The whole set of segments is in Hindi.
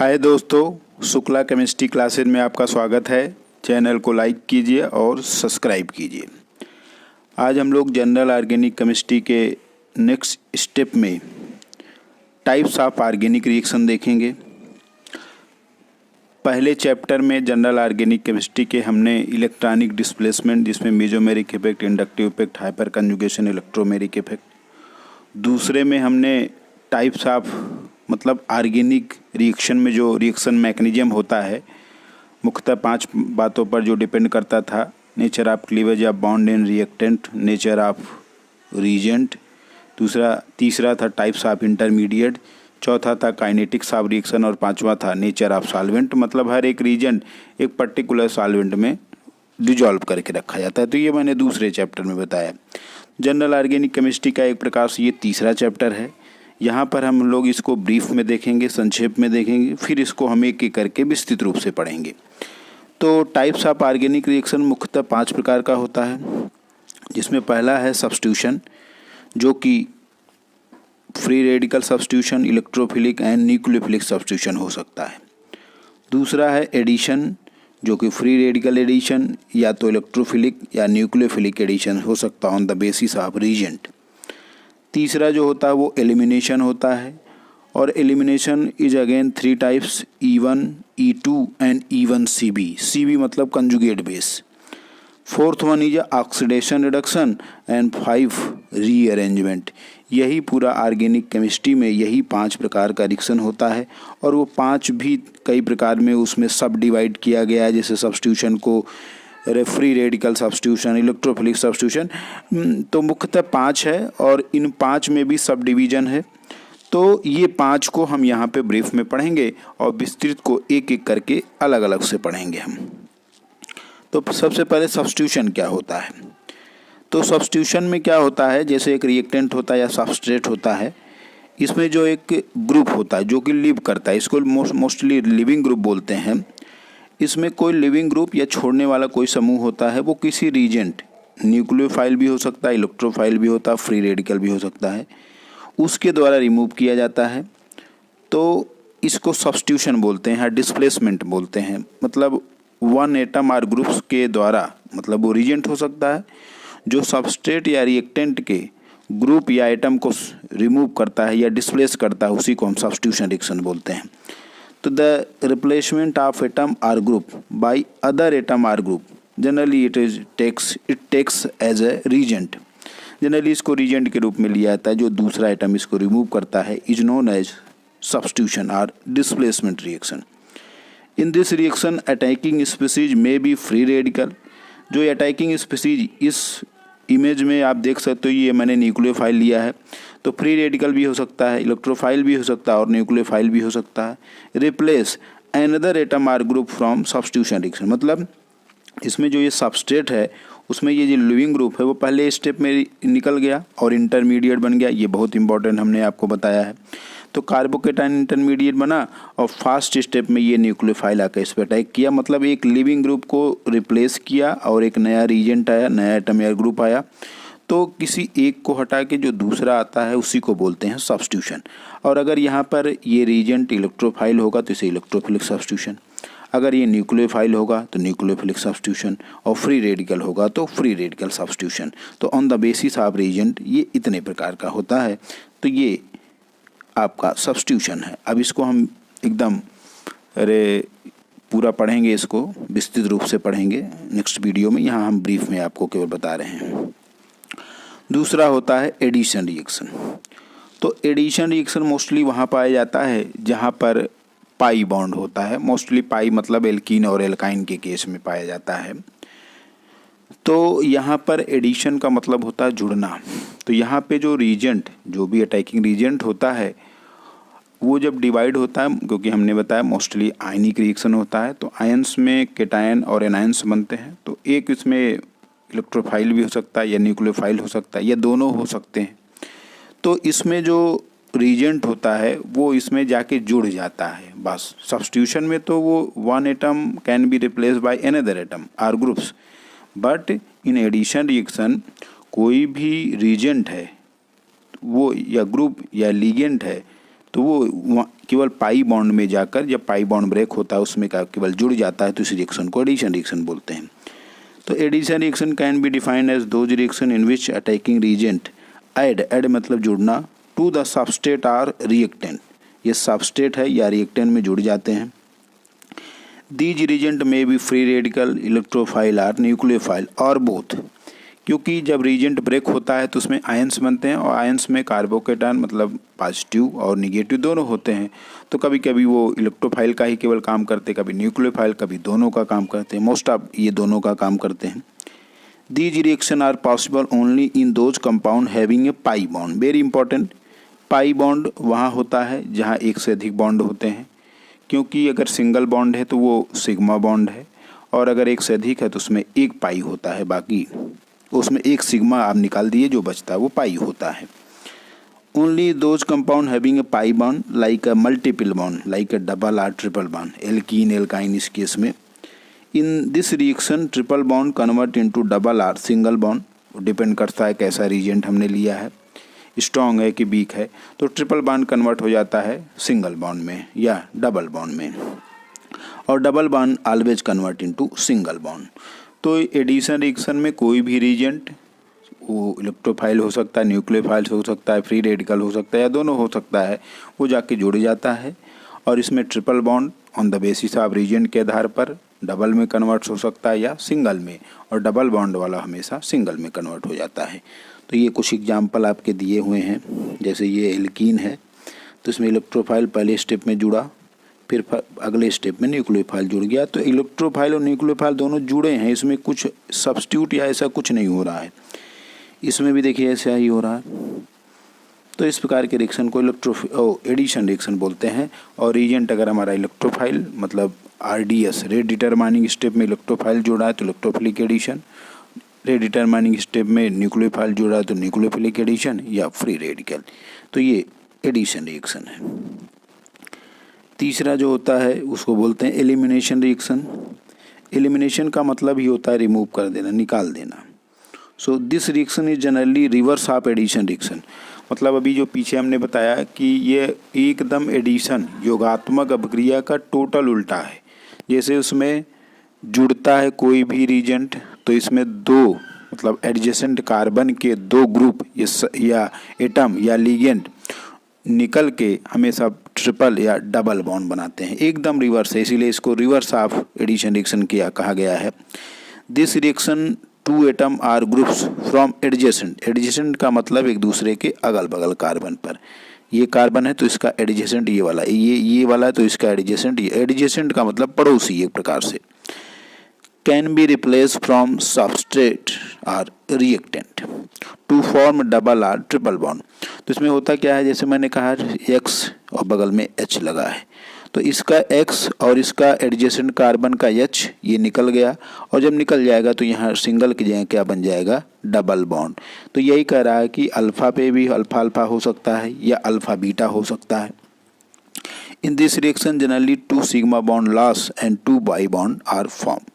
हाय दोस्तों, शुक्ला केमिस्ट्री क्लासेज में आपका स्वागत है। चैनल को लाइक कीजिए और सब्सक्राइब कीजिए। आज हम लोग जनरल ऑर्गेनिक केमिस्ट्री के नेक्स्ट स्टेप में टाइप्स ऑफ ऑर्गेनिक रिएक्शन देखेंगे। पहले चैप्टर में जनरल ऑर्गेनिक केमिस्ट्री के हमने इलेक्ट्रॉनिक डिस्प्लेसमेंट, जिसमें mesomeric effect, inductive effect, hyper conjugation, electromeric effect. दूसरे में हमने टाइप्स ऑफ ऑर्गेनिक रिएक्शन में जो रिएक्शन मैकेनिज्म होता है, मुख्यतः 5 बातों पर जो डिपेंड करता था। Nature of cleavage of bond and reactant, nature of reagent, तीसरा था टाइप्स ऑफ इंटरमीडिएट, चौथा था काइनेटिक्स ऑफ रिएक्शन और पांचवा था नेचर ऑफ सॉल्वेंट। हर एक रीजेंट एक पर्टिकुलर सॉल्वेंट में डिजॉल्व करके रखा जाता है। तो ये मैंने दूसरे चैप्टर में बताया। जनरल ऑर्गेनिक केमिस्ट्री का एक प्रकार से ये तीसरा चैप्टर है। यहाँ पर हम लोग इसको ब्रीफ में देखेंगे, संक्षेप में देखेंगे, फिर इसको हम एक एक करके विस्तृत रूप से पढ़ेंगे। तो टाइप्स ऑफ ऑर्गेनिक रिएक्शन मुख्यतः 5 प्रकार का होता है, जिसमें पहला है सब्स्टिट्यूशन, जो कि free radical substitution, electrophilic and nucleophilic substitution हो सकता है। दूसरा है एडिशन, जो कि फ्री रेडिकल एडिशन या तो इलेक्ट्रोफिलिक या न्यूक्लियोफिलिक एडिशन हो सकता है on the basis of reagent. तीसरा जो होता है वो एलिमिनेशन होता है, और elimination is again 3 types, E1, E2 and E1 CB। CB मतलब conjugate base. Fourth one is oxidation reduction and 5 rearrangement. यही पूरा ऑर्गेनिक केमिस्ट्री में यही 5 प्रकार का रिएक्शन होता है, और वो 5 भी कई प्रकार में उसमें सब डिवाइड किया गया है। जैसे सब्स्टिट्यूशन को free radical substitution, electrophilic substitution, तो मुख्यतः 5 है और इन 5 में भी सब डिवीजन है। तो ये 5 को हम यहाँ पे ब्रीफ में पढ़ेंगे और विस्तृत को एक एक करके अलग अलग से पढ़ेंगे हम। तो सबसे पहले सब्स्टिट्यूशन क्या होता है। तो सब्स्टिट्यूशन में क्या होता है, जैसे एक रिएक्टेंट होता है या सबस्ट्रेट होता है, इसमें जो एक ग्रुप होता है जो कि लिव करता है, इसको मोस्टली लिविंग ग्रुप बोलते हैं। इसमें कोई लिविंग ग्रुप या छोड़ने वाला कोई समूह होता है, वो किसी रीजेंट, न्यूक्लियोफाइल भी हो सकता है, इलेक्ट्रोफाइल भी होता है, फ्री रेडिकल भी हो सकता है, उसके द्वारा रिमूव किया जाता है। तो इसको सब्स्टिट्यूशन बोलते हैं, डिस्प्लेसमेंट बोलते हैं। वन एटम और ग्रुप्स के द्वारा, वो रीजेंट हो सकता है जो सबस्ट्रेट या रिएक्टेंट के ग्रुप या एटम को रिमूव करता है या डिस्प्लेस करता है, उसी को हम सब्स्टिट्यूशन रिएक्शन बोलते हैं। तो the replacement of atom or group by other atom or group, generally it takes as a reagent. Generally इसको रीजेंट के रूप में लिया जाता है, जो दूसरा एटम इसको रिमूव करता है, इज नोन एज सब्स्टिट्यूशन और displacement reaction. In this reaction attacking species में बी फ्री रेडिकल। जो अटैकिंग स्पीसीज, इस इमेज में आप देख सकते हो, ये मैंने न्यूक्लियोफाइल लिया है, तो फ्री रेडिकल भी हो सकता है, इलेक्ट्रोफाइल भी हो सकता है और न्यूक्लियोफाइल भी हो सकता है। Replace another atom or group from substitution reaction, इसमें जो ये सबस्ट्रेट है उसमें ये जो लिविंग ग्रुप है वो पहले स्टेप में निकल गया और इंटरमीडिएट बन गया। ये बहुत इंपॉर्टेंट हमने आपको बताया है। तो कार्बोकेटाइन इंटरमीडिएट बना और फर्स्ट स्टेप में ये न्यूक्लियोफाइल आकर इस पर अटैक किया, एक लिविंग ग्रुप को रिप्लेस किया और एक नया रीजेंट आया, नया एटम या ग्रुप आया। तो किसी एक को हटा के जो दूसरा आता है उसी को बोलते हैं सब्स्टिट्यूशन। और अगर यहाँ पर ये रीजेंट इलेक्ट्रोफाइल होगा तो इसे इलेक्ट्रोफिलिक सब्स्टिट्यूशन, अगर ये न्यूक्लियोफाइल होगा तो न्यूक्लियोफिलिक सब्स्टिट्यूशन, और फ्री रेडिकल होगा तो फ्री रेडिकल सब्स्टिट्यूशन। तो on the basis of reagent ये इतने प्रकार का होता है। तो ये आपका सब्स्टिट्यूशन है। अब इसको हम एकदम पूरा पढ़ेंगे, इसको विस्तृत रूप से पढ़ेंगे नेक्स्ट वीडियो में। यहाँ हम ब्रीफ में आपको केवल बता रहे हैं। दूसरा होता है एडिशन रिएक्शन। तो एडिशन रिएक्शन मोस्टली वहाँ पाया जाता है जहाँ पर पाई बॉन्ड होता है। मोस्टली पाई एल्कीन और एल्काइन के केस में पाया जाता है। तो यहाँ पर एडिशन का होता है जुड़ना। तो यहाँ पे जो रीजेंट, जो भी अटैकिंग रीजेंट होता है, वो जब डिवाइड होता है, क्योंकि हमने बताया मोस्टली आयनिक रिएक्शन होता है, तो आयंस में केटायन और एनायंस बनते हैं। तो एक इसमें इलेक्ट्रोफाइल भी हो सकता है या न्यूक्लियोफाइल हो सकता है या दोनों हो सकते हैं। तो इसमें जो रीजेंट होता है वो इसमें जाके जुड़ जाता है। बस सब्स्टिट्यूशन में तो वो one atom can be replace by another atom or groups, but in addition reaction कोई भी रीजेंट है वो या ग्रुप या लिगेंड है तो वो केवल पाई बॉन्ड में जाकर, जब पाई बॉन्ड ब्रेक होता है उसमें केवल जुड़ जाता है, तो इस रिएक्शन को एडिशन रिएक्शन बोलते हैं। तो addition reaction can be defined as those reaction in which attacking reagent add मतलब जुड़ना to the substrate or reactant, ये सबस्ट्रेट है या रिएक्टेंट में जुड़ जाते हैं। दीज रिएजेंट में be free radical, electrophile or nucleophile और बोथ, क्योंकि जब रिएजेंट ब्रेक होता है तो उसमें आयंस बनते हैं और आयंस में कार्बोकेटायन मतलब पॉजिटिव और निगेटिव दोनों होते हैं। तो कभी कभी वो इलेक्ट्रोफाइल का ही केवल काम करते, कभी न्यूक्लियोफाइल, कभी दोनों का काम करते हैं। मोस्ट ऑफ ये दोनों का काम करते हैं। These reaction are possible only in those compound having a pi bond, very important. Pi bond वहाँ होता है जहाँ एक से अधिक बॉन्ड होते हैं, क्योंकि अगर सिंगल बॉन्ड है तो वो सिग्मा बॉन्ड है, और अगर एक से अधिक है तो उसमें एक पाई होता है, बाकी उसमें एक सिग्मा आप निकाल दिए, जो बचता है वो पाई होता है। Only those compound having a pi bond like a multiple bond, like a double or triple bond, alkene alkyne इस केस में। इन this reaction triple bond convert into double R single bond, depend करता है कैसा रिएजेंट हमने लिया है, स्ट्रॉन्ग है कि वीक है, तो ट्रिपल बॉन्ड कन्वर्ट हो जाता है सिंगल बॉन्ड में या डबल बॉन्ड में, और double bond always convert into single bond. तो एडिशन रिएक्शन में कोई भी रिएजेंट, वो इलेक्ट्रोफाइल हो सकता है, न्यूक्लियोफाइल हो सकता है, फ्री रेडिकल हो सकता है या दोनों हो सकता है, वो जाके जुड़ जाता है। और इसमें triple bond on the basis of reagent के आधार पर डबल में कन्वर्ट हो सकता है या सिंगल में, और डबल बॉन्ड वाला हमेशा सिंगल में कन्वर्ट हो जाता है। तो ये कुछ एग्जाम्पल आपके दिए हुए हैं। जैसे ये एल्कीन है तो इसमें इलेक्ट्रोफाइल पहले स्टेप में जुड़ा, फिर अगले स्टेप में न्यूक्लियोफाइल जुड़ गया। तो इलेक्ट्रोफाइल और न्यूक्लियोफाइल दोनों जुड़े हैं, इसमें कुछ सब्स्टिट्यूट या ऐसा कुछ नहीं हो रहा है। इसमें भी देखिए ऐसा ही हो रहा है। तो इस प्रकार के रिएक्शन को एडिशन रिएक्शन बोलते हैं। और रिएजेंट अगर हमारा इलेक्ट्रोफाइल मतलब RDS रेट डिटरमाइनिंग स्टेप में इलेक्ट्रोफाइल जुड़ा है तो electrophilic addition, rate determining step में न्यूक्लियोफाइल जुड़ा है तो न्यूक्लियोफिलिक एडिशन या फ्री रेडिकल, तो ये एडिशन रिएक्शन है। तीसरा जो होता है उसको बोलते हैं एलिमिनेशन रिएक्शन। एलिमिनेशन का मतलब ही होता है रिमूव कर देना, निकाल देना। So this reaction is generally reverse of addition reaction, मतलब अभी जो पीछे हमने बताया कि ये एकदम एडिशन योगात्मक अभिक्रिया का टोटल उल्टा है। जैसे उसमें जुड़ता है कोई भी रिएजेंट तो इसमें दो मतलब एडजेसेंट कार्बन के दो ग्रुप या एटम या लिगेंड निकल के हमेशा ट्रिपल या डबल बॉन्ड बनाते हैं, एकदम रिवर्स है, इसीलिए इसको रिवर्स ऑफ एडिशन रिएक्शन किया कहा गया है। This reaction two atom or groups from adjacent, adjacent का मतलब एक दूसरे के अगल बगल कार्बन पर, ये कार्बन है तो इसका एडजेसेंट ये वाला, ये वाला है तो इसका एडजेसेंट, ये एडजेसेंट का मतलब पड़ोसी एक प्रकार से। Can be replace from substrate or reactant to form double or triple bond. तो इसमें होता क्या है, जैसे मैंने कहा X और बगल में H लगा है, तो इसका X और इसका एडजेसेंट कार्बन का H ये निकल गया, और जब निकल जाएगा तो यहाँ सिंगल की जगह क्या बन जाएगा, डबल बॉन्ड। तो यही कह रहा है कि अल्फा पे भी अल्फा अल्फा हो सकता है या अल्फा बीटा हो सकता है। In this reaction generally 2 sigma bond loss and 2 pi bond are form.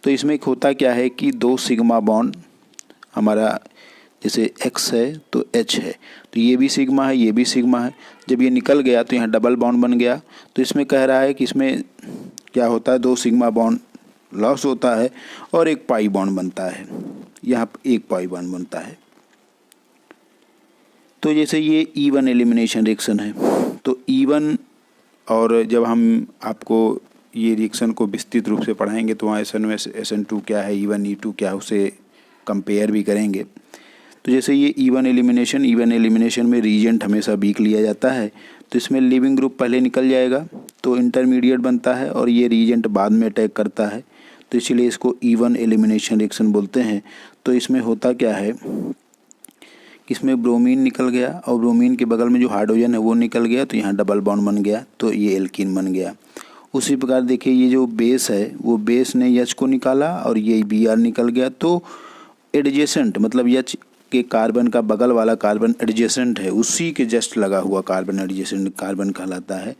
तो इसमें होता क्या है कि 2 सिग्मा बॉन्ड हमारा, जैसे X है तो H है, तो ये भी सिग्मा है ये भी सिग्मा है, जब ये निकल गया तो यहाँ डबल बॉन्ड बन गया। तो इसमें कह रहा है कि इसमें क्या होता है, 2 सिग्मा बॉन्ड लॉस होता है और एक पाई बॉन्ड बनता है, यहाँ एक पाई बॉन्ड बनता है। तो जैसे ये E1 एलिमिनेशन रिएक्शन है, तो E1, और जब हम आपको ये रिएक्शन को विस्तृत रूप से पढ़ाएंगे तो वहाँ SN2 क्या है, E1 E2 क्या है, उसे कंपेयर भी करेंगे। तो जैसे ये E1 एलिमिनेशन में रिएजेंट हमेशा वीक लिया जाता है, तो इसमें लिविंग ग्रुप पहले निकल जाएगा तो इंटरमीडिएट बनता है और ये रिएजेंट बाद में अटैक करता है, तो इसीलिए इसको E1 एलिमिनेशन रिएक्शन बोलते हैं। तो इसमें होता क्या है, इसमें ब्रोमीन निकल गया और ब्रोमीन के बगल में जो हाइड्रोजन है वो निकल गया, तो यहाँ डबल बॉन्ड बन गया, तो ये एल्कीन बन गया। उसी प्रकार देखिए ये जो बेस है वो बेस ने H को निकाला और ये Br निकल गया, तो एडजेसेंट मतलब H के कार्बन का बगल वाला कार्बन एडजेसेंट है, उसी के जस्ट लगा हुआ कार्बन एडजेसेंट कार्बन कहलाता है।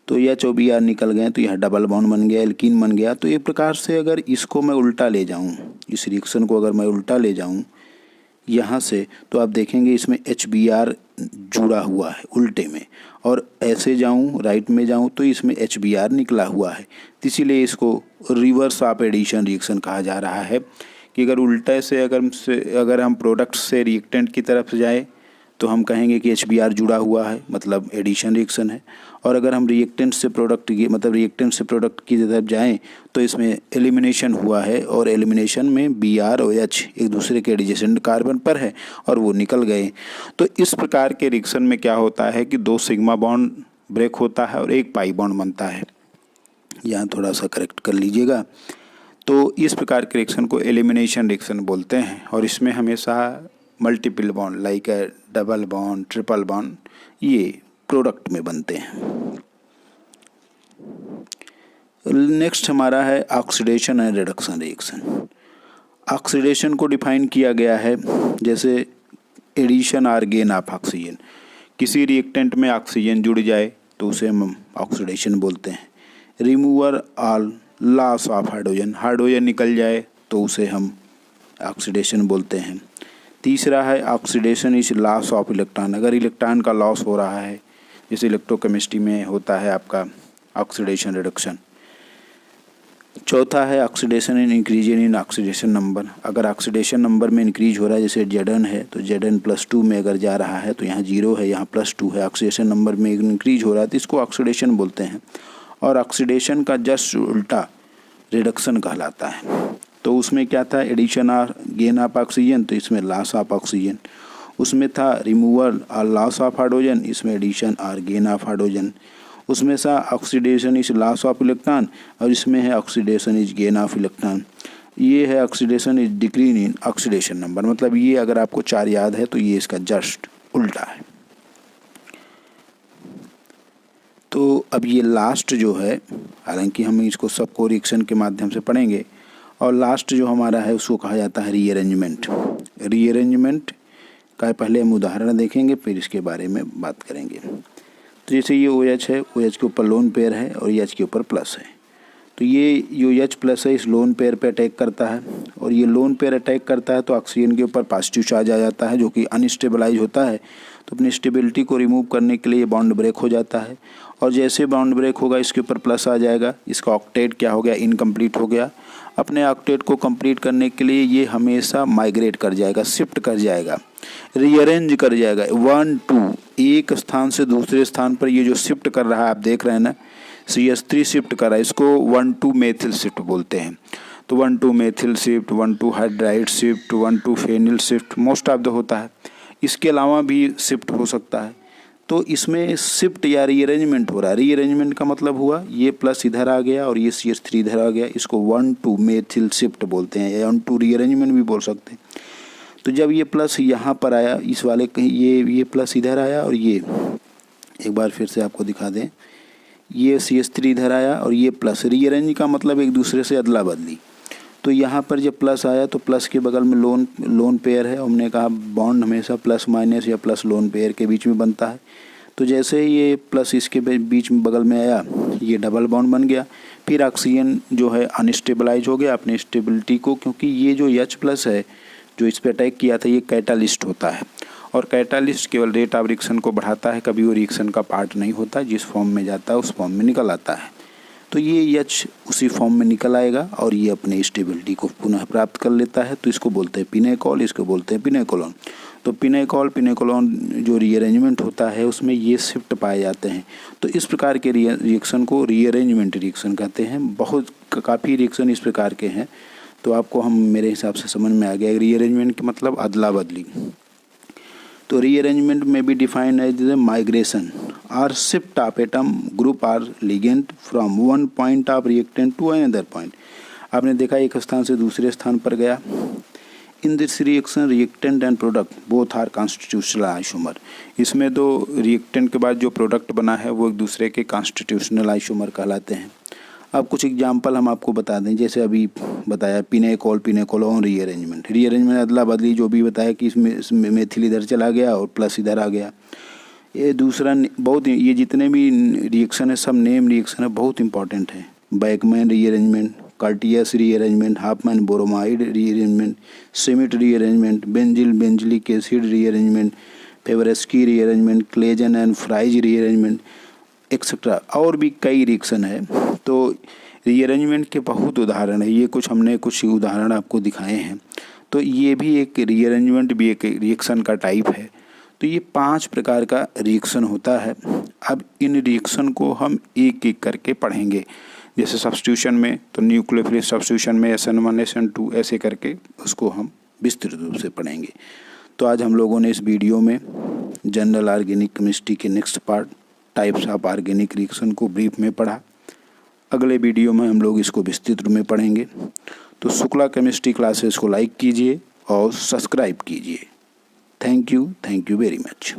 तो H और Br निकल गए तो यह डबल बॉन्ड बन गया, एल्कीन बन गया। तो एक प्रकार से अगर इसको मैं उल्टा ले जाऊं, इस रिएक्शन को अगर मैं उल्टा ले जाऊं, यहाँ से, तो आप देखेंगे इसमें HBr जुड़ा हुआ है उल्टे में, और ऐसे जाऊँ राइट में जाऊँ तो इसमें HBr निकला हुआ है। तो इसीलिए इसको रिवर्स ऑफ एडिशन रिएक्शन कहा जा रहा है कि अगर उल्टे से अगर हम प्रोडक्ट से रिएक्टेंट की तरफ जाए तो हम कहेंगे कि HBr जुड़ा हुआ है, मतलब एडिशन रिएक्शन है। और अगर हम रिएक्टेंट से प्रोडक्ट की तरफ जाएं तो इसमें एलिमिनेशन हुआ है, और एलिमिनेशन में Br और H एक दूसरे के एडजेसेंट कार्बन पर है और वो निकल गए। तो इस प्रकार के रिएक्शन में क्या होता है कि 2 सिग्मा बॉन्ड ब्रेक होता है और 1 पाई बॉन्ड बनता है। यहाँ थोड़ा सा करेक्ट कर लीजिएगा। तो इस प्रकार के रिएक्शन को एलिमिनेशन रिएक्शन बोलते हैं, और इसमें हमेशा multiple bond like double bond, triple bond ये प्रोडक्ट में बनते हैं। नेक्स्ट हमारा है oxidation and reduction reaction. Oxidation को डिफाइन किया गया है जैसे एडिशन और गेन ऑफ ऑक्सीजन। किसी रिएक्टेंट में ऑक्सीजन जुड़ जाए तो उसे हम ऑक्सीडेशन बोलते हैं। रिमूवर और लॉस ऑफ हाइड्रोजन निकल जाए तो उसे हम ऑक्सीडेशन बोलते हैं। तीसरा है oxidation is loss of electron. अगर इलेक्ट्रॉन का लॉस हो रहा है, जैसे इलेक्ट्रोकेमिस्ट्री में होता है आपका ऑक्सीडेशन रिडक्शन। चौथा है oxidation in increase in oxidation number. अगर ऑक्सीडेशन नंबर में इंक्रीज हो रहा है, जैसे Zn है तो Zn +2 में अगर जा रहा है तो यहाँ 0 है, यहाँ +2 है, ऑक्सीडेशन नंबर में इंक्रीज हो रहा है तो इसको ऑक्सीडेशन बोलते हैं। और ऑक्सीडेशन का जस्ट उल्टा रिडक्शन कहलाता है। तो उसमें क्या था, एडिशन और गेन ऑफ ऑक्सीजन, तो इसमें लॉस ऑफ ऑक्सीजन। उसमें था रिमूवल और लॉस ऑफ हाइड्रोजन, इसमें एडिशन और गेन ऑफ हाइड्रोजन। उसमें सा oxidation is loss of electron, और इसमें है oxidation is gain of electron. ये है oxidation is decrease in oxidation number. मतलब ये अगर आपको 4 याद है तो ये इसका जस्ट उल्टा है। तो अब ये लास्ट जो है, हालांकि हम इसको सबको रिएक्शन के माध्यम से पढ़ेंगे, और लास्ट जो हमारा है उसको कहा जाता है रीअरेंजमेंट। रीअरेंजमेंट का पहले हम उदाहरण देखेंगे, फिर इसके बारे में बात करेंगे। तो जैसे ये OH है, OH के ऊपर लोन पेयर है और H के ऊपर प्लस है। तो ये जो H+ है इस लोन पेयर पे अटैक करता है, और ये लोन पेयर अटैक करता है तो ऑक्सीजन के ऊपर पॉजिटिव चार्ज आ जाता है जो कि अनस्टेबलाइज होता है। तो अपनी स्टेबिलिटी को रिमूव करने के लिए बॉन्ड ब्रेक हो जाता है, और जैसे बॉन्ड ब्रेक होगा इसके ऊपर प्लस आ जाएगा। इसका ऑक्टेट क्या हो गया, इनकम्प्लीट हो गया। अपने ऑक्टेट को कंप्लीट करने के लिए ये हमेशा माइग्रेट कर जाएगा, शिफ्ट कर जाएगा, रीअरेंज कर जाएगा। 1 2 एक स्थान से दूसरे स्थान पर ये जो शिफ्ट कर रहा है, आप देख रहे हैं ना, CH3 शिफ्ट कर रहा है, इसको 1 2 मेथिल शिफ्ट बोलते हैं। तो 1 2 methyl shift, 1 2 hydride shift, 1 2 phenyl shift most of the होता है। इसके अलावा भी शिफ्ट हो सकता है। तो इसमें शिफ्ट या रीअरेंजमेंट हो रहा है। रीअरेंजमेंट का मतलब हुआ ये प्लस इधर आ गया और ये CH3 इधर आ गया, इसको 1 2 मेथिल शिफ्ट बोलते हैं, या 1 2 रीअरेंजमेंट भी बोल सकते हैं। तो जब ये प्लस यहाँ पर आया, इस वाले कहीं ये प्लस इधर आया, और ये एक बार फिर से आपको दिखा दें, ये CH3 इधर आया और ये प्लस। रीअरेंज का मतलब एक दूसरे से अदला बदली। तो यहाँ पर जब प्लस आया तो प्लस के बगल में लोन पेयर है। हमने कहा बॉन्ड हमेशा प्लस माइनस या प्लस लोन पेयर के बीच में बनता है। तो जैसे ही ये प्लस इसके बीच में बगल में आया, ये डबल बॉन्ड बन गया। फिर ऑक्सीजन जो है अनस्टेबलाइज हो गया अपनी स्टेबिलिटी को, क्योंकि ये जो H+ है जो इस पर अटैक किया था ये कैटालिस्ट होता है, और कैटालिस्ट केवल रेट ऑफ रिएक्शन को बढ़ाता है, कभी वो रिएक्शन का पार्ट नहीं होता। जिस फॉर्म में जाता है उस फॉर्म में निकल आता है। तो ये H उसी फॉर्म में निकल आएगा और ये अपने स्टेबिलिटी को पुनः प्राप्त कर लेता है। तो इसको बोलते हैं पिनेकॉल, इसको बोलते हैं पिनेकोलोन। तो पिनेकोलोन जो रीअरेंजमेंट होता है उसमें ये शिफ्ट पाए जाते हैं। तो इस प्रकार के रिएक्शन को रीअरेंजमेंट रिएक्शन कहते हैं। काफ़ी रिएक्शन इस प्रकार के हैं। तो आपको मेरे हिसाब से समझ में आ गया रीअरेंजमेंट का मतलब अदला बदली। तो रीअरेंजमेंट में भी डिफाइंड एज द माइग्रेशन और shift of atom group or ligand from one point of reactant to another point. आपने देखा एक स्थान से दूसरे स्थान पर गया। In this reaction reactant and product both are constitutional isomer. इसमें तो रिएक्टेंट के बाद जो प्रोडक्ट बना है वो एक दूसरे के कॉन्स्टिट्यूशनल आइसोमर कहलाते हैं। अब कुछ एग्जाम्पल हम आपको बता दें, जैसे अभी बताया पिनेकोलोन रीअरेंजमेंट अदला बदली, जो भी बताया कि इसमें मेथिल इधर चला गया और प्लस इधर आ गया। ये दूसरा बहुत, ये जितने भी रिएक्शन है सब नेम रिएक्शन है, बहुत इंपॉर्टेंट है। Beckmann rearrangement, Curtius rearrangement, Hofmann bromide rearrangement, Schmidt rearrangement, benzilic acid rearrangement, Favorskii rearrangement, Claisen and Fries rearrangement etcetera, और भी कई रिएक्शन है। तो रीअरेंजमेंट के बहुत उदाहरण है, ये हमने कुछ उदाहरण आपको दिखाए हैं। तो ये भी एक रीअरेंजमेंट भी एक रिएक्शन का टाइप है। तो ये 5 प्रकार का रिएक्शन होता है। अब इन रिएक्शन को हम एक एक करके पढ़ेंगे। जैसे सब्स्टिट्यूशन में तो न्यूक्लियोफिलिक सब्स्टिट्यूशन में SN1 SN2 ऐसे करके उसको हम विस्तृत रूप से पढ़ेंगे। तो आज हम लोगों ने इस वीडियो में जनरल ऑर्गेनिक केमिस्ट्री के next part types of organic reaction को ब्रीफ में पढ़ा। अगले वीडियो में हम लोग इसको विस्तृत रूप में पढ़ेंगे। तो शुक्ला केमिस्ट्री क्लासेस को लाइक कीजिए और सब्सक्राइब कीजिए। Thank you very much.